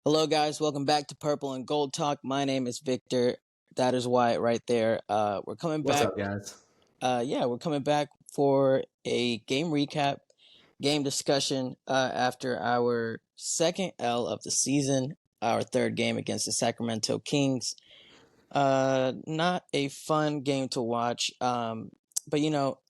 Hello, guys. Welcome back to Purple and Gold Talk. My name is Victor. That is Wyatt right there. We're coming What's back. up, guys? We're coming back for a game recap, game discussion after our second L of the season, our third game against the Sacramento Kings. Not a fun game to watch. But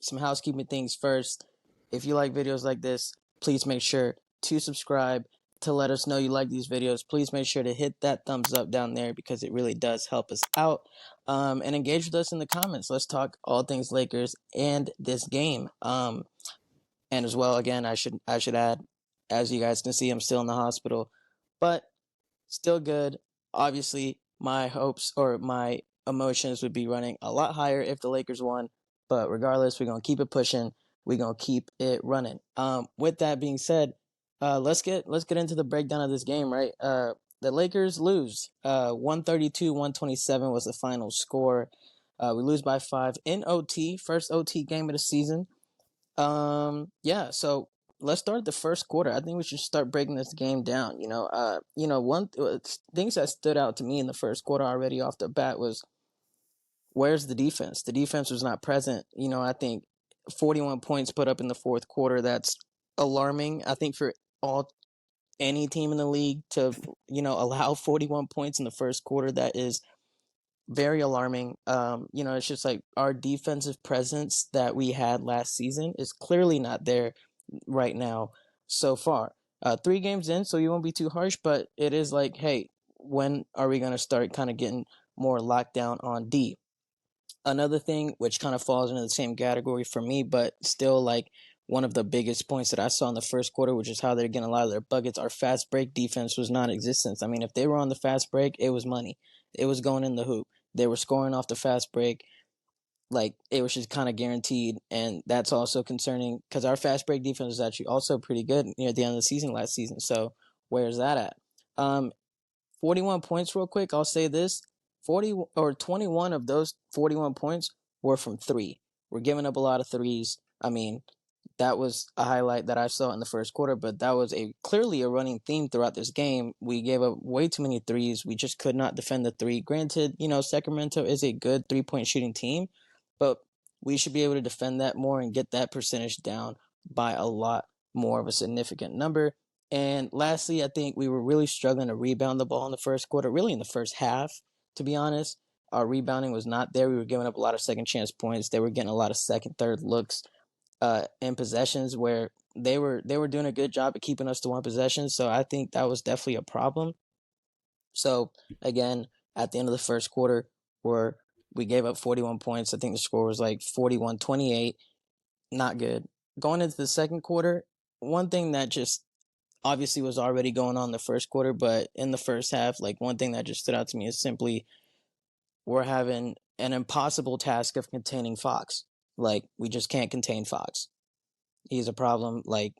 some housekeeping things first. If you like videos like this, please make sure to subscribe to let us know you like these videos. Please make sure to hit that thumbs up down there because it really does help us out. And engage with us in the comments. Let's talk all things Lakers and this game. And as well, again, I should add, as you guys can see, I'm still in the hospital, but still good. Obviously, my hopes or my emotions would be running a lot higher if the Lakers won. But regardless, we're gonna keep it pushing. We're gonna keep it running. With that being said, let's get into the breakdown of this game. Right. The Lakers lose. 132-127 was the final score. We lose by 5 in OT. First OT game of the season. So let's start the first quarter. I think we should start breaking this game down. One things that stood out to me in the first quarter already off the bat was where's the defense? The defense was not present. I think 41 points put up in the fourth quarter. That's alarming. I think for all any team in the league to allow 41 points in the first quarter, that is very alarming. It's just like our defensive presence that we had last season is clearly not there right now so far. 3 games in, so you won't be too harsh, but it is like, hey, when are we going to start kind of getting more locked down on D? Another thing which kind of falls into the same category for me, but still like one of the biggest points that I saw in the first quarter, which is how they're getting a lot of their buckets, our fast break defense was non-existent. I mean, if they were on the fast break, it was money. It was going in the hoop. They were scoring off the fast break. Like, it was just kind of guaranteed, and that's also concerning because our fast break defense was actually also pretty good near the end of the season last season. So where's that at? Um, 41 points real quick. I'll say this. 40 or 21 of those 41 points were from three. We're giving up a lot of threes. I mean, that was a highlight that I saw in the first quarter, but that was clearly a running theme throughout this game. We gave up way too many threes. We just could not defend the three. Granted, Sacramento is a good 3-point shooting team, but we should be able to defend that more and get that percentage down by a lot more of a significant number. And lastly, I think we were really struggling to rebound the ball in the first quarter, really in the first half, to be honest. Our rebounding was not there. We were giving up a lot of second chance points. They were getting a lot of second, third looks in possessions where they were doing a good job at keeping us to one possession. So I think that was definitely a problem. So again, at the end of the first quarter, where we gave up 41 points, I think the score was like 41-28. Not good. Going into the second quarter, one thing that just obviously was already going on in the first quarter, but in the first half, like one thing that just stood out to me is simply we're having an impossible task of containing Fox. Like, we just can't contain Fox. He's a problem. Like,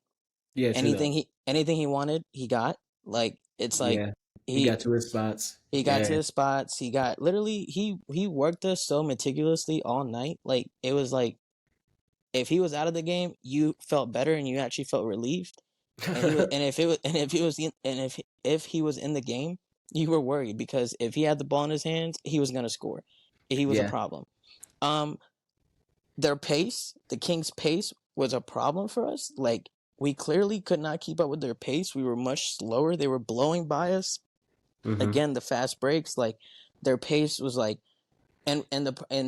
Yeah, true though. anything he wanted, he got. Like, it's like Yeah, he he got to his spots. he got to Yeah, his spots. He got literally he worked us so meticulously all night. Like, it was like if he was out of the game, you felt better and you actually felt relieved. And he was, and if it was, and if he was, in, and if he was in the game, you were worried because if he had the ball in his hands, he was gonna score. He was a yeah, problem. Um, their pace, the Kings' pace, was a problem for us. Like, we clearly could not keep up with their pace. We were much slower. They were blowing by us. mm-hmm. Again, the fast breaks, like their pace was like, and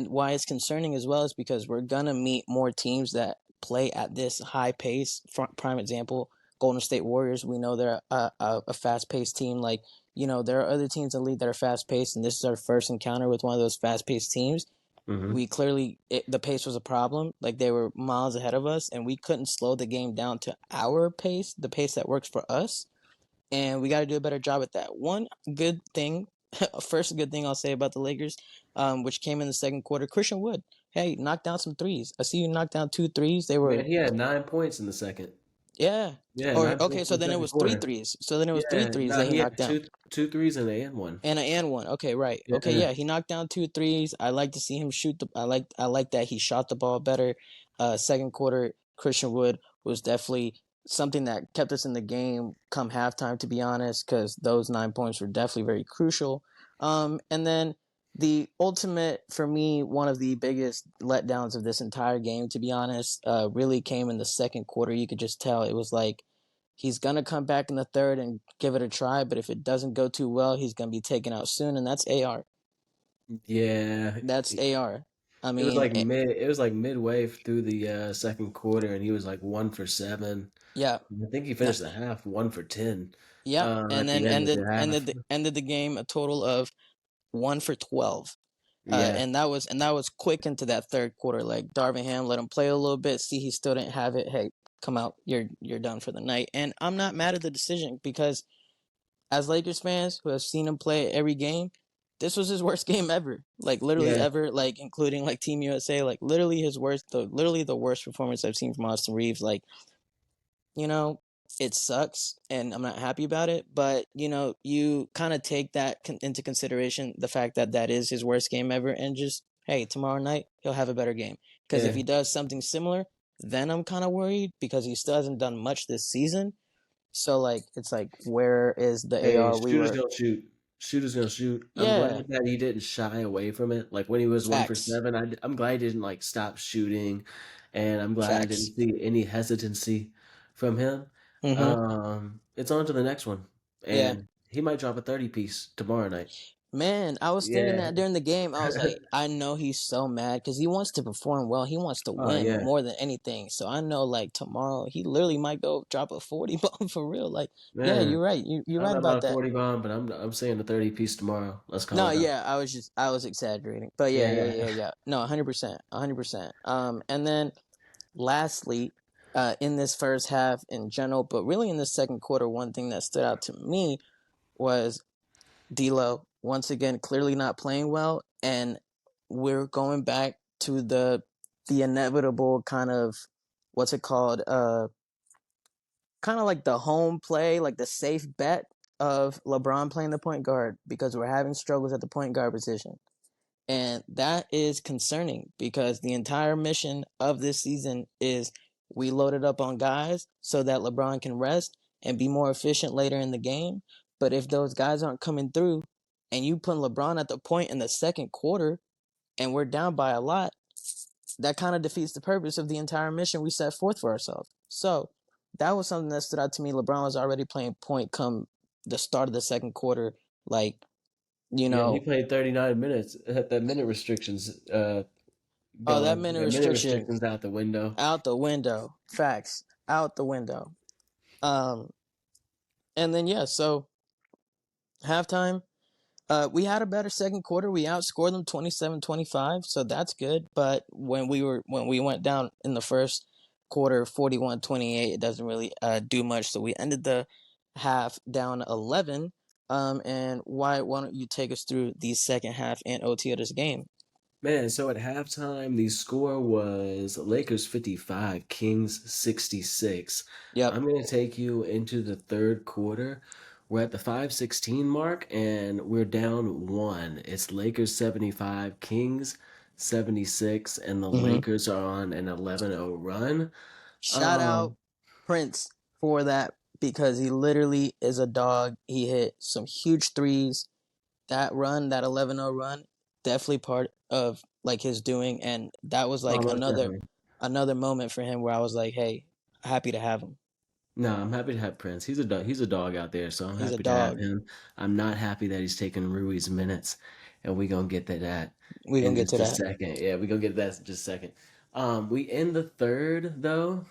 why it's concerning as well is because we're gonna meet more teams that play at this high pace. Prime example, Golden State Warriors. We know they're a fast paced team. Like, there are other teams in the league that are fast paced, and this is our first encounter with one of those fast paced teams. Mm-hmm. We clearly the pace was a problem. Like, they were miles ahead of us, and we couldn't slow the game down to our pace, the pace that works for us. And we got to do a better job at that. One good thing, first good thing I'll say about the Lakers, which came in the second quarter, Christian Wood. Hey, knock down some threes. I see you knock down 2 threes. They Yeah, were, he had 9 points in the second. yeah. Yeah, Or nine okay, points in so the then it second was three quarter. threes. So then it was three Yeah, threes no, that he he had knocked down. two threes and one. And one. Okay, right. Okay, Yeah. yeah, he knocked down 2 threes. I like to see him shoot the. I like that he shot the ball better. Second quarter, Christian Wood was definitely something that kept us in the game come halftime, to be honest, because those 9 points were definitely very crucial. And then the ultimate, for me, one of the biggest letdowns of this entire game, to be honest, really came in the second quarter. You could just tell it was like he's going to come back in the third and give it a try, but if it doesn't go too well, he's going to be taken out soon, and that's AR. Yeah, That's AR. I it was mean, like midway through the second quarter, and he was like 1 for 7. yeah. I think he Uh, finished the half 1 for 10 Yep, and at the then end of ended the half. ended ended the game a total of 1 for 12. Yeah, And that was quick into that third quarter. Like Darvin Ham let him play a little bit, see he still didn't have it. Hey, come out, you're done for the night. And I'm not mad at the decision because as Lakers fans who have seen him play every game, this was his worst game ever. Like literally yeah, ever, like including like Team USA, like literally his worst, literally the worst performance I've seen from Austin Reeves. Like, you know, it sucks and I'm not happy about it, but you kind of take that into consideration, the fact that that is his worst game ever, and just, hey, tomorrow night he'll have a better game. Because if yeah. he does something similar, then I'm kind of worried because he still hasn't done much this season. So like, it's like, where is the Hey, AR we shooters were? gonna shoot. Shooters gonna shoot. I'm glad Yeah, that he didn't shy away from it. Like when he was one for facts, seven, I'm glad he didn't like stop shooting, and I'm glad I facts. didn't see any hesitancy from him. Mm-hmm. It's on to the next one, Yeah. and he might drop a 30 piece tomorrow night. Man, I was thinking Yeah. that during the game. I was like, I know he's so mad because he wants to perform well. He wants to Oh win yeah, more than anything. So I know, like, tomorrow he literally might go drop a 40 bomb for real. Like, yeah, man. you're right. You're I don't right know about about a that. 40 bomb, but I'm saying the 30 piece tomorrow. Let's call No, it up. yeah, I was exaggerating, but yeah, yeah, Yeah. yeah, yeah. No, 100%, 100%. And then lastly, in this first half in general, but really in the second quarter, one thing that stood out to me was D'Lo once again clearly not playing well, and we're going back to the inevitable kind of, what's it called? Kind of like the home play, like the safe bet of LeBron playing the point guard because we're having struggles at the point guard position. And that is concerning because the entire mission of this season is we loaded up on guys so that LeBron can rest and be more efficient later in the game. But if those guys aren't coming through and you put LeBron at the point in the second quarter and we're down by a lot, that kind of defeats the purpose of the entire mission we set forth for ourselves. So that was something that stood out to me. LeBron was already playing point come the start of the second quarter. Like, you Yeah, he know, played 39 minutes. That minute restrictions oh, that gone. minute The minute restriction restrictions out the window. out the window. Facts. Out the window. Um, and then yeah, so halftime, we had a better second quarter. We outscored them 27-25, so that's good. But when we went down in the first quarter 41-28, it doesn't really do much. So we ended the half down 11. And why don't you take us through the second half and OT of this game? Man, so at halftime, the score was Lakers 55, Kings 66. Yep. I'm going to take you into the third quarter. We're at the 5:16 mark and we're down one. It's Lakers 75, Kings 76, and the Mm-hmm. Lakers are on an 11-0 run. Shout out Um, Prince for that because he literally is a dog. He hit some huge threes. That run, that 11-0 run, definitely part of like his doing, and that was like Almost another definitely. another moment for him where I was like, hey, happy to have him. No, I'm happy to have Prince. He's a dog. He's a dog out there, so I'm He's a happy to have dog. him. I'm not happy that he's taking Rui's minutes, and we gonna get to that We in gonna get to just a that. second. Yeah, we gonna get to that in just a second. We end the third though,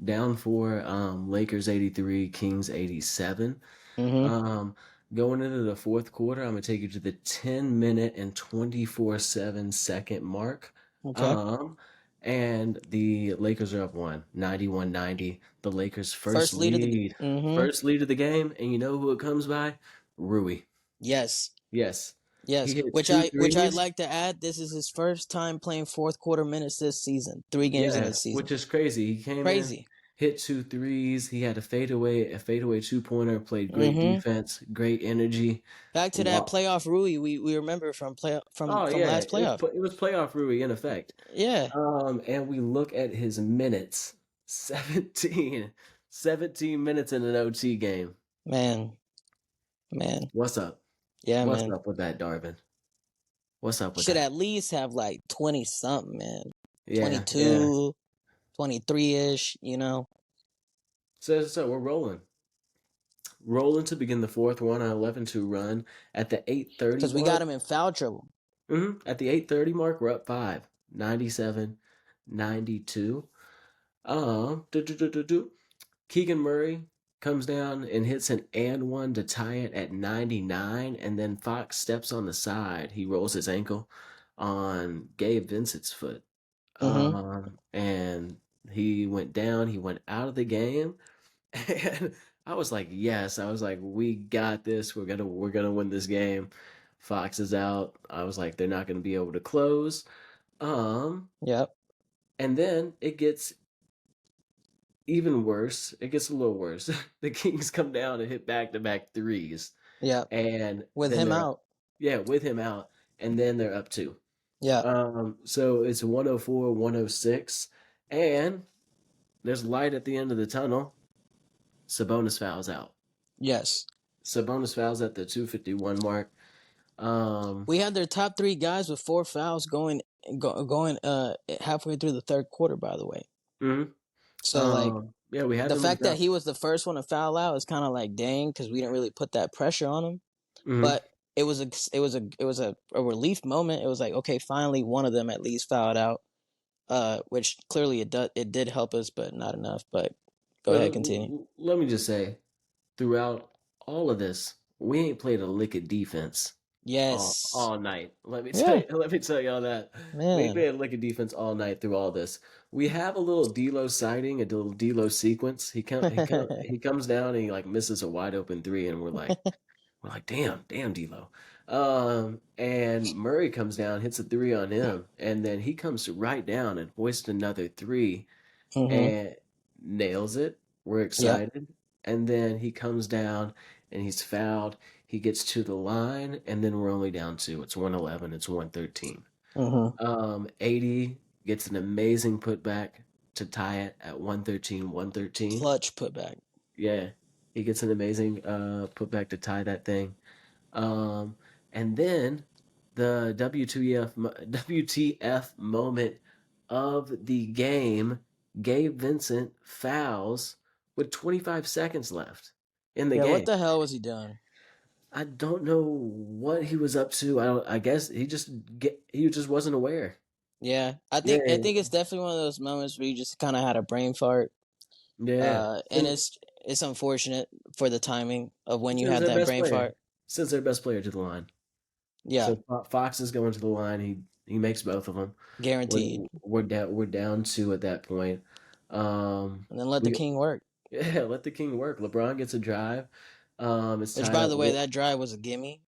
down for Lakers 83, Kings 87. Mm-hmm. Um, Going into the fourth quarter, I'm gonna take you to the 10-minute and 24/7 second mark. Okay. Um, and the Lakers are up 91-90. The Lakers' First lead of the. Mm-hmm. first lead of the game, and you know who it comes by? Rui. Yes. Yes, Yes. he hit Which two I'd threes. like to add. This is his first time playing fourth quarter minutes this season. 3 games in Yeah, the which season. is crazy. He came in, Crazy. hit two threes. He had a fadeaway 2-pointer. Played great Mm-hmm. defense, great energy. Back to that playoff Rui we remember from play Oh from yeah, last playoff. it was playoff Rui in effect. Yeah. And we look at his minutes. 17. 17 minutes in an OT game. Man, man. What's up? Yeah, What's man. up with that, Darvin? What's up with Should that? at least have like 20 something, man. Yeah, yeah. 22, 23 ish, you know? So we're rolling. Rolling to begin the fourth one, an 11-2 run. At the 8:30 Because we got mark, him in foul trouble. at the 8:30 mark, we're up 5, 97-92. Do, do, do, do, do. Keegan Murray comes down and hits an and one to tie it at 99, and then Fox steps on the side. He rolls his ankle on Gabe Vincent's foot. Mm-hmm. And he went down, he went out of the game, and I was like, yes, I was like, we got this. We're gonna win this game. Fox is out. I was like, they're not gonna be able to close. Um, Yep. and then it gets even worse. It gets a little worse. The Kings come down and hit back to back threes. Yep. And With then him they're out. yeah, with him out, and then they're up two. Yep. So it's 104, 106, and there's light at the end of the tunnel. Sabonis fouls out. Yes. Sabonis fouls at the 251 mark. Um, We had their top three guys with four fouls going halfway through the third quarter, by the way. mhm. So like Yeah, we had the them in the fact that foul. he was the first one to foul out is kind of like dang, because we didn't really put that pressure on him. Hmm. But it was a relief moment. It was like, okay, finally one of them at least fouled out. Which clearly it did help us, but not enough. But go ahead, continue. Let me just say, throughout all of this, we ain't played a lick of defense Yes. all night. Let me tell Yeah, you, let me tell you all that. We ain't man. played a lick of defense all night through all this. We have a little D'Lo sighting, a little D'Lo sequence. He comes down and he like misses a wide open three, and we're like, damn D'Lo. And Murray comes down, hits a three on him, and then he comes right down and hoists another three Mm-hmm. and nails it. We're Yep. excited. And then he comes down and he's fouled. He gets to the line, and then we're only down two. It's 111, it's 113. Mm-hmm. 80 gets an amazing putback to tie it at 113, 113. Clutch putback. Yeah, he gets an amazing putback to tie that thing. Um, and then the WTF moment of the game, Gabe Vincent fouls with 25 seconds left in the Yeah. What game. the hell was he doing? I don't know what he was up to. I guess he just wasn't aware. Yeah, I think I Yeah, think it's definitely one of those moments where you just kind of had a brain fart. yeah. And it's unfortunate for the timing of when you Sends have their that best brain player. fart. Sends their best player to the line. Yeah, So Fox is going to the line. He makes both of them. guaranteed. We're down two at that point. And then let the We king work. Yeah, let the king work. LeBron gets a drive. It's Which, tied by up. the way, that drive was a gimme.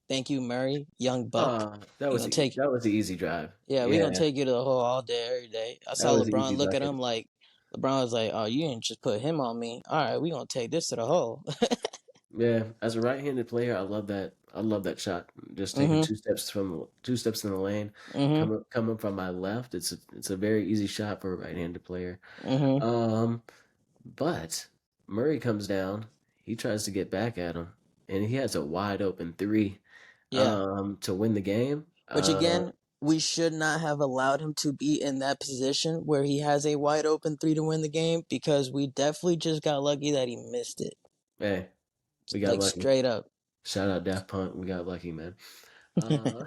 Thank you, Murray, young buck. That We was gonna take that was the easy drive. Yeah, we gonna Yeah, take you to the hole all day, every day. I that saw was the easy LeBron look at bucket. him like LeBron was like, "Oh, you didn't just put him on me. All right, we gonna take this to the hole." Yeah, as a right-handed player, I love that. I love that shot. Just taking Mhm. 2 steps in the lane, Mhm. coming from my left. It's a very easy shot for a right-handed player. Mhm. Um, but Murray comes down. He tries to get back at him, and he has a wide open three Yeah. to win the game. Which again, we should not have allowed him to be in that position where he has a wide open three to win the game, because we definitely just got lucky that he missed it. Hey, we got Like lucky. straight up. Shout out Daft Punk. We got lucky, man. Uh,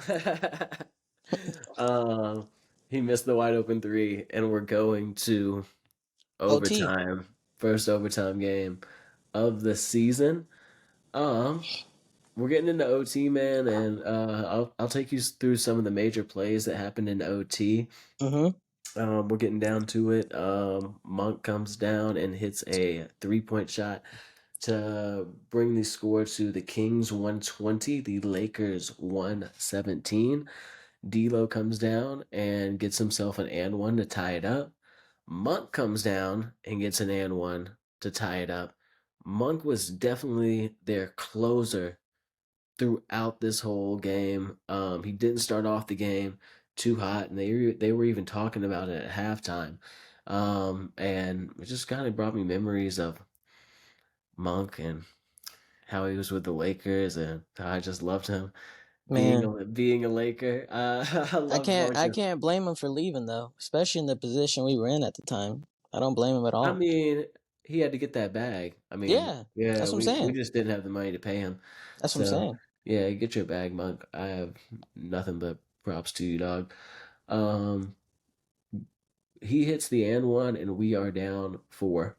um, he missed the wide open three, and we're going to OT. overtime. First overtime game of the season. Um, we're getting into OT, man, and I'll take you through some of the major plays that happened in OT. Mhm. We're getting down to it. Monk comes down and hits a 3-point shot to bring the score to the Kings 120, the Lakers 117. D'Lo comes down and gets himself an and one to tie it up. Monk comes down and gets an and one to tie it up. Monk was definitely their closer throughout this whole game. He didn't start off the game too hot, and they were even talking about it at halftime. And it just kind of brought me memories of Monk and how he was with the Lakers, and how I just loved him Man, being a Laker. I loved Monk. I can't blame him for leaving though, especially in the position we were in at the time. I don't blame him at I all. mean, he had to get that bag. I mean, Yeah, yeah, that's what I'm we saying. just didn't have the money to pay him. That's what I'm So, saying. yeah, get your bag, Monk. I have nothing but props to you, dog. Um, he hits the and one, and we are down four.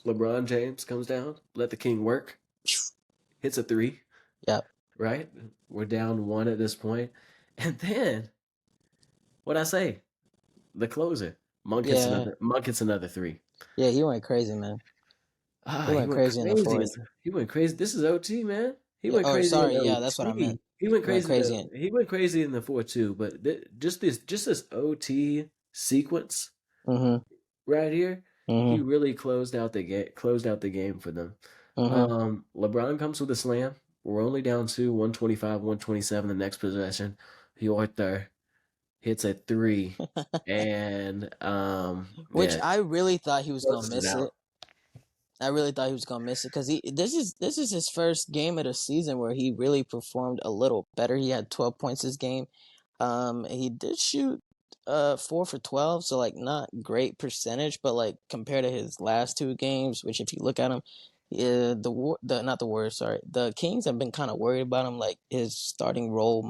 LeBron James comes down, let the king work, hits a three, Yep. right? We're down one at this point. And then, what I say? The closer. Yeah. Monk hits another three. Yeah. He went crazy, man. Ah, He he went went crazy in the crazy. fourth. He went crazy. This is OT, man. He Yeah. went Or crazy in sorry. Yeah, that's what I meant. OT. He went He went crazy. crazy in. He went crazy in the 4-2. But just this OT sequence Mm-hmm. right here, he Mm-hmm. really closed out the game for them. Mm-hmm. LeBron comes with a slam. We're only down two, 125, 127 the next possession. Arthur hits a three, and Which yeah, I really thought he was gonna closes it miss it. out. I really thought he was gonna miss it because he this is his first game of the season where he really performed a little better. He had 12 points this game. He did shoot 4 for 12, so like not great percentage, but like compared to his last two games, which if you look at him, the not the Warriors, sorry, the Kings have been kind of worried about him. Like his starting role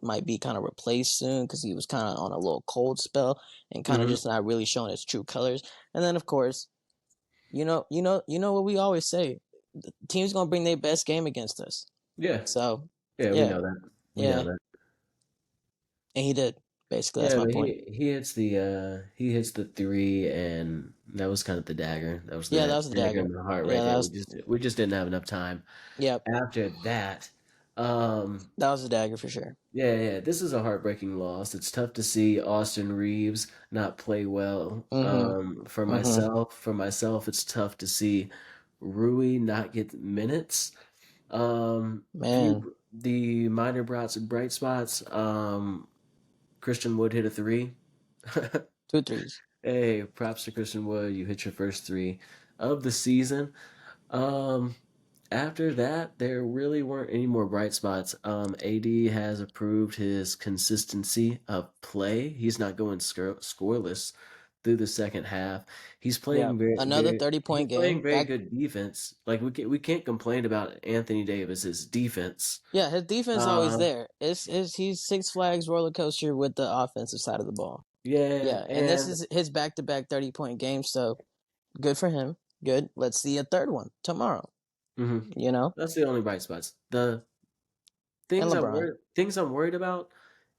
might be kind of replaced soon because he was kind of on a little cold spell and kind of Hmm. just not really showing his true colors. And then of course you know what we always say. The team's gonna bring their best game against us. Yeah, So yeah, we yeah, know that. We know yeah, that. and he did. Basically, that's Yeah, my but point. he hits the three, and that was kind of the dagger. That was Yeah, that the was the dagger in dagger. the heart right Yeah, there. We just didn't have enough time. yep, After that, um, that was the dagger for sure. yeah, this is a heartbreaking loss. It's tough to see Austin Reeves not play well. Mm-hmm. Mm-hmm. For myself, it's tough to see Rui not get minutes. Man, The minor bright spots. Christian Wood hit a three. two threes. Hey, props to Christian Wood. You hit your first three of the season. Um, After that, there really weren't any more bright spots. AD has approved his consistency of play. He's not going scoreless through the second half. Yep. Another 30 point He's playing game. very Back. good defense. Like we can't complain about Anthony Davis's defense. Yeah, his defense always Um, there. It's he's Six Flags roller coaster with the offensive side of the ball. yeah, Yeah, and this and is his back to back 30 point game. So good for him. Good. Let's see a third one tomorrow. mhm. You know, That's the only bright spots. The and LeBron. things I'm worried about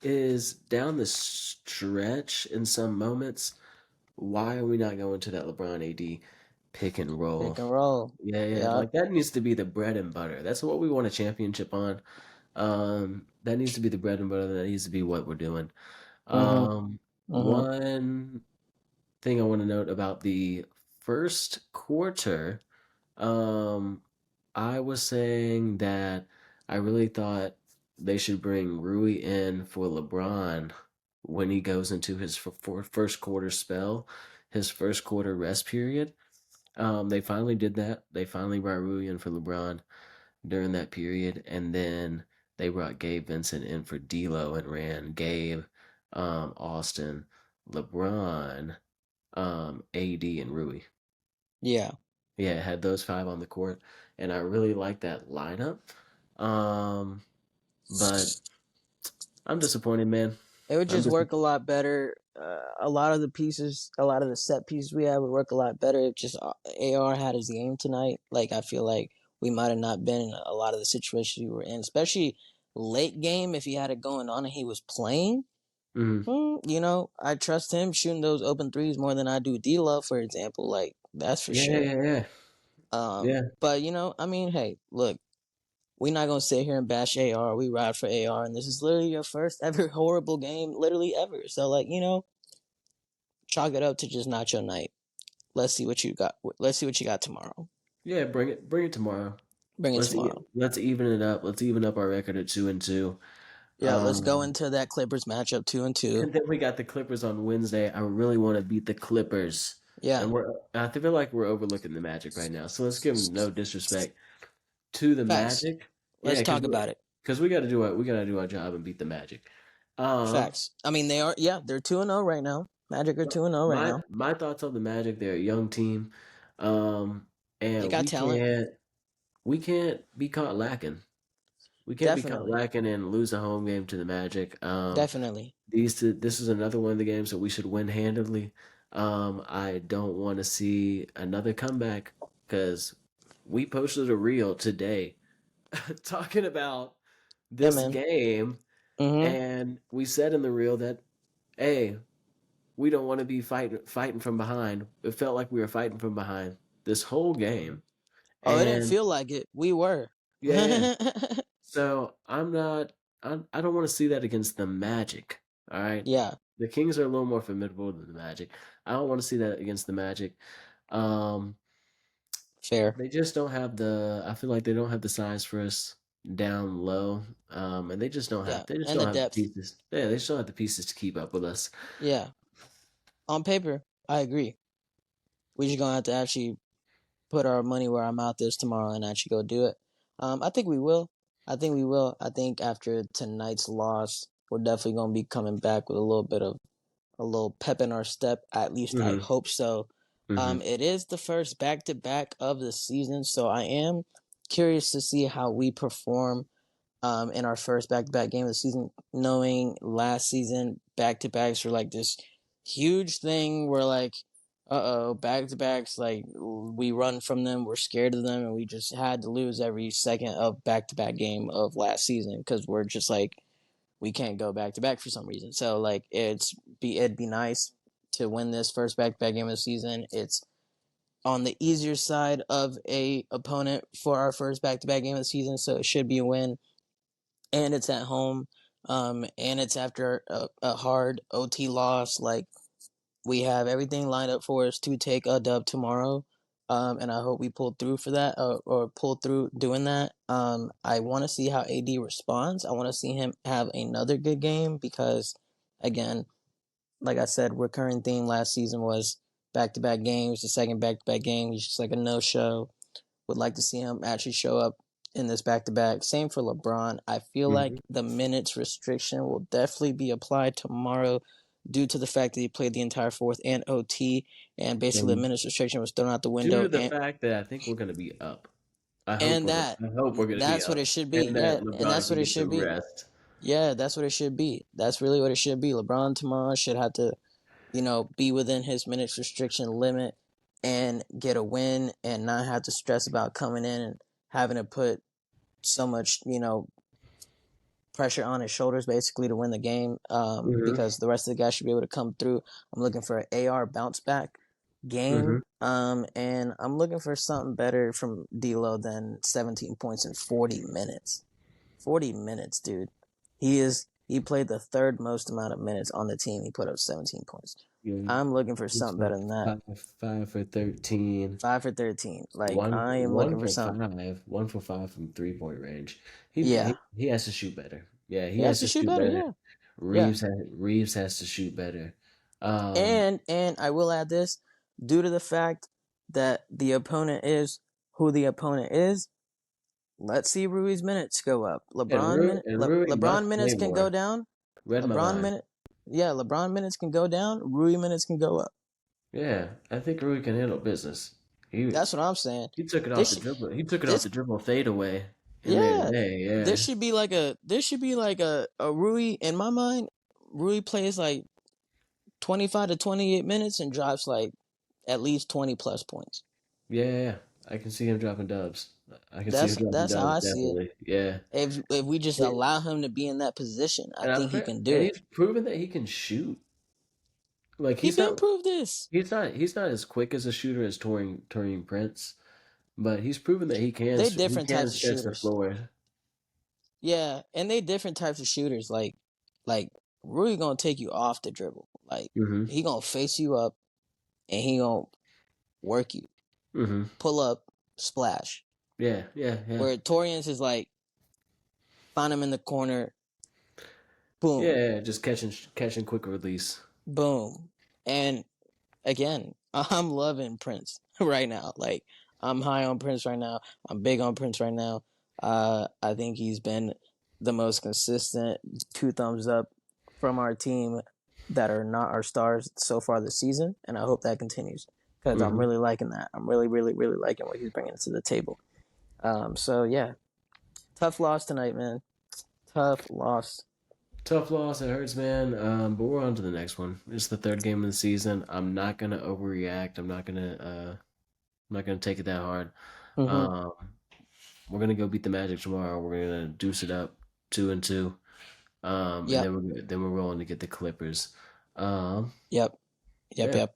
is down the stretch in some moments. Why are we not going to that LeBron AD pick and roll? Pick and roll. Yeah, Yep. like that needs to be the bread and butter. That's what we won a championship on. That needs to be the bread and butter. That needs to be what we're doing. Mm-hmm. Mm-hmm. One thing I want to note about the first quarter, um, I was saying that I really thought they should bring Rui in for LeBron when he goes into his first quarter spell, his first quarter rest period. They finally did that. They finally brought Rui in for LeBron during that period, and then they brought Gabe Vincent in for D'Lo and ran Gabe, Austin, LeBron, AD, and Rui. Yeah. Yeah, had those five on the court, and I really like that lineup. Um, but I'm disappointed, man. It would I'm just just work a lot better. A lot of the pieces, a lot of the set pieces we have would work a lot better if just AR had his game tonight. Like I feel like we might have not been in a lot of the situations we were in, especially late game. If he had it going on and he was playing, mhm. you know, I trust him shooting those open threes more than I do D-Love, for example. Like that's for Yeah, sure. yeah. But you know, I mean, hey, look, we're not gonna sit here and bash AR. We ride for AR, and this is literally your first ever horrible game, literally ever. So like, you know, chalk it up to just not your night. Let's see what you got. Let's see what you got tomorrow. Yeah, bring it tomorrow. Bring it tomorrow. Let's even it up. Let's even up our record at 2-2. Yeah, let's go into that Clippers matchup 2-2. And then we got the Clippers on Wednesday. I really want to beat the Clippers, Yeah, and I feel like we're overlooking the Magic right now. So let's give them no disrespect to the facts. Magic. Yeah, Let's talk about it. because we got to do our job and beat the Magic. Um, Facts. I mean, they are. Yeah, they're 2-0 right now. Magic are 2-0 right my now. my thoughts on the Magic. They're a young team, They and got talent. we can't be caught lacking. We can't be caught Definitely. lacking and lose a home game to the Magic. Definitely. This is another one of the games that we should win handily. I don't want to see another comeback because we posted a reel today talking about Yeah, this man. game, Mm-hmm. and we said in the reel that, hey, we don't want to be fighting from behind. It felt like we were fighting from behind this whole game, Oh, it didn't and feel like it. We were. yeah, yeah. So I'm not. I don't want to see that against the Magic. All right, Yeah, the Kings are a little more formidable than the Magic. I don't want to see that against the Magic. Um, fair. they just don't have the. I feel like they don't have the size for us down low. And they just don't Yeah, have. They just and the don't have the depth. pieces. Yeah, they just don't have the pieces to keep up with us. Yeah, on paper, I agree. We just gonna have to actually put our money where our mouth is tomorrow and actually go do it. I think we will. I think we will. I think after tonight's loss, we're definitely gonna be coming back with a little bit of a little pep in our step. At least I Mm-hmm. hope so. Mm-hmm. It is the first back to back of the season, so I am curious to see how we perform in our first back to back game of the season, knowing last season back to backs were like this huge thing where like back to backs, like we run from them, we're scared of them, and we just had to lose every second of back to back game of last season because we're just like we can't go back to back for some reason. So like it'd be nice to win this first back to back game of the season. It's on the easier side of a opponent for our first back to back game of the season, so it should be a win. And it's at home, and it's after a hard OT loss. Like we have everything lined up for us to take a dub tomorrow. And I hope we pull through for that, or pull through doing that. I want to see how AD responds. I want to see him have another good game because, again, like I said, recurring theme last season was back to back games. The second back to back game, he's just like a no show. Would like to see him actually show up in this back to back. Same for LeBron. I feel Mm-hmm. like the minutes restriction will definitely be applied tomorrow due to the fact that he played the entire fourth and OT, and basically the And minutes restriction was thrown out the due window. to the fact that I think we're going to be up. And that I hope we're going to be that's what up, it should be. and Yeah, that and LeBron that's can what it get should some be. rest. Yeah, that's what it should be. That's really what it should be. LeBron tomorrow should have to, be within his minutes restriction limit and get a win and not have to stress about coming in and having to put so much, pressure on his shoulders basically to win the game, Mm-hmm. because the rest of the guys should be able to come through. I'm looking for an AR bounce back Mm-hmm. game, and I'm looking for something better from D'Lo than 17 points in 40 minutes. 40 minutes, dude. He played the third most amount of minutes on the team. He put up 17 points. Yeah, I'm looking for he's something better than that. five for 13. 5 for 13. Like One I am one looking for for something. five, 1 for 5 from 3 point range. Yeah, He has to shoot better. Yeah, he he has has to to shoot shoot better. better. Yeah, yeah. Reeves has to shoot better. Um, And I will add this, due to the fact that the opponent is who the opponent is. Let's see Rui's minutes go up. and Rui LeBron must play minutes can go more. down. Read my LeBron mind. minute, yeah, LeBron minutes can go down. Rui minutes can go up. Yeah, I think Rui can handle business. He That's what I'm saying. he took it off the This dribble. He took it off this the dribble fade away in there yeah. today. There Yeah, should be like a Rui in my mind. Rui plays like 25 to 28 minutes and drops like at least 20 plus points. yeah. I can see him dropping dubs. I can see him dropping That's how dubs I see it. definitely. Yeah. If we just allow him to be in that position, I think he can do And it. he's proven that he can shoot. Like He been proved this. he's not as quick as a shooter as Torian Prince, but he's proven that They he different can types of stretch the shooters. floor. Yeah, and they different types of shooters. Like Rui gonna take you off the dribble. Like Mm-hmm. he gonna face you up and he gonna work you, Mm-hmm. pull up, splash. Yeah, yeah, yeah. Where Torian's is like find him in the corner, Boom, Yeah, just catching quick release. boom. And again, I'm loving Prince right now. Like I'm high on Prince right now. I'm big on Prince right now. I think he's been the most consistent. Two thumbs up from our team that are not our stars so far this season, and I hope that continues because I'm Hmm. really liking that. I'm really, really, really liking what he's bringing to the table. So yeah, tough loss tonight, man. Tough loss. Tough loss. It hurts, man. But we're on to the next one. It's the third game of the season. I'm not gonna overreact. I'm not gonna take it that hard. Mm-hmm. Um, we're gonna go beat the Magic tomorrow. We're gonna deuce it up 2-2. And Yep. then we're rolling to get the Clippers. Um, Yep. Yep. yeah. Yep.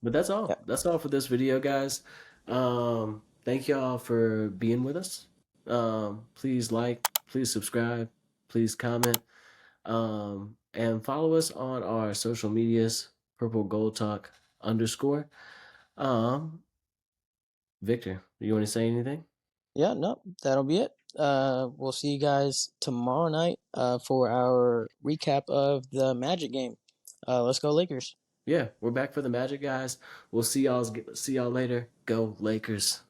But that's all. Yep. That's all for this video, guys. Thank y'all for being with us. Please like, please subscribe, please comment, and follow us on our social medias, Purple Gold Talk _. Um, Victor, do you want to say anything? Yeah, no, that'll be it. We'll see you guys tomorrow night for our recap of the Magic game. Let's go Lakers. Yeah, we're back for the Magic, guys. We'll see y'all later. Go Lakers.